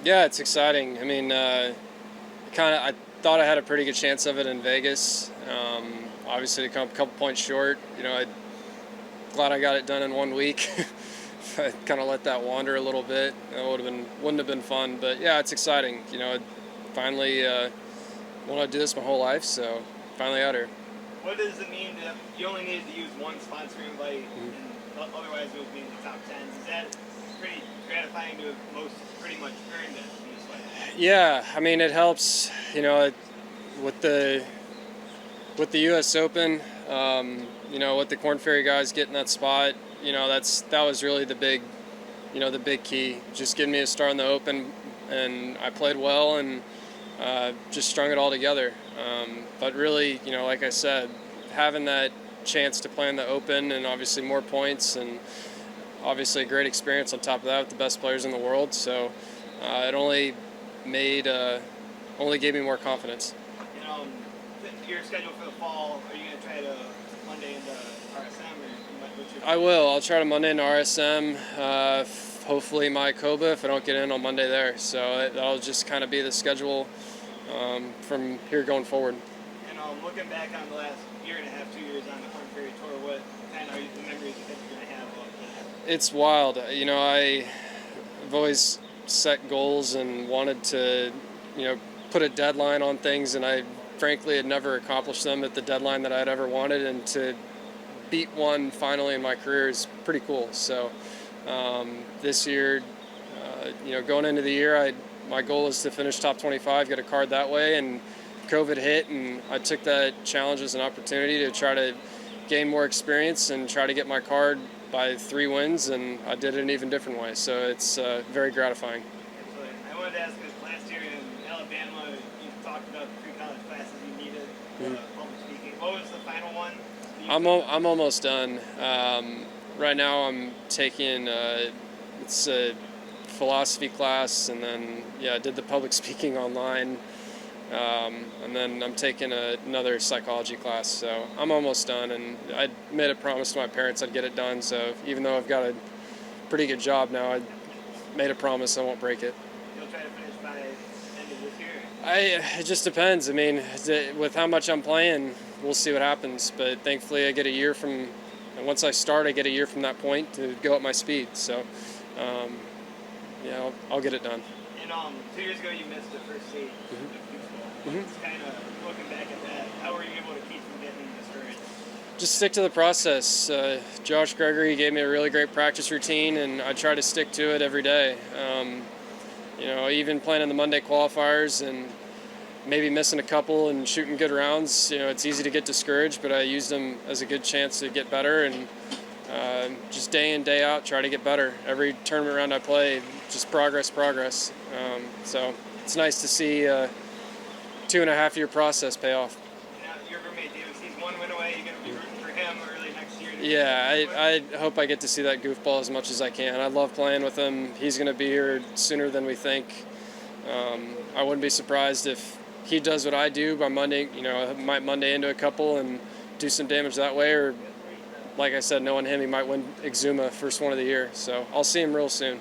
Yeah, it's exciting. I mean, I thought I had a pretty good chance of it in Vegas. Obviously, to come a couple points short. I'm glad I got it done in 1 week. If I kind of let that wander a little bit, that wouldn't have been fun. But yeah, it's exciting. I finally want to do this my whole life, so finally out here. What does it mean that you only needed to use one sponsoring invite, and otherwise it would be in the top 10? Is that pretty gratifying to have pretty much earned it in this way? Yeah, I mean it helps. With the U.S. Open, with the Corn Ferry guys getting that spot, that was really the big key. Just getting me a start in the Open, and I played well and just strung it all together. But really, like I said, having that chance to play in the Open and obviously more points and obviously a great experience on top of that with the best players in the world. So it only gave me more confidence. Your schedule for the fall, are you going to try to Monday into RSM? I will. I'll try to Monday into RSM. Hopefully my Koba if I don't get in on Monday there. So that'll just kind of be the schedule from here going forward. Looking back on the last year and a half, 2 years on the Corn Ferry Tour, what kind of memories you think you're going to have of that? It's wild. I've always set goals and wanted to, put a deadline on things, and I frankly had never accomplished them at the deadline that I'd ever wanted, and to beat one finally in my career is pretty cool. So this year, going into the year, my goal is to finish top 25, get a card that way, and COVID hit, and I took that challenge as an opportunity to try to gain more experience and try to get my card by 3 wins, and I did it an even different way. So it's very gratifying. Absolutely. I wanted to ask, because last year in Alabama, you talked about the 3 college classes you needed public speaking. What was the final one? I'm almost done. Right now I'm taking it's a philosophy class, and then I did the public speaking online. And then I'm taking another psychology class, so I'm almost done. And I made a promise to my parents I'd get it done. So even though I've got a pretty good job now, I made a promise I won't break it. You'll try to finish by the end of this year? It just depends. I mean, with how much I'm playing, we'll see what happens. But thankfully, I get a year from, and once I start, I get a year from that point to go up my speed. So, I'll get it done. And 2 years ago, you missed the first stage. It's kind of looking back at that. How were you able to keep from getting discouraged? Just stick to the process. Josh Gregory gave me a really great practice routine, and I try to stick to it every day. Even playing in the Monday qualifiers and maybe missing a couple and shooting good rounds, it's easy to get discouraged, but I used them as a good chance to get better, and just day in, day out, try to get better. Every tournament round I play, just progress. So it's nice to see 2.5-year process pay off. Now, your roommate Davis, he's 1 win away. You're going to be rooting for him early next year? Yeah, I hope I get to see that goofball as much as I can. I love playing with him. He's going to be here sooner than we think. I wouldn't be surprised if he does what I do by Monday. I might Monday into a couple and do some damage that way, or like I said, knowing him, he might win Exuma first one of the year. So I'll see him real soon.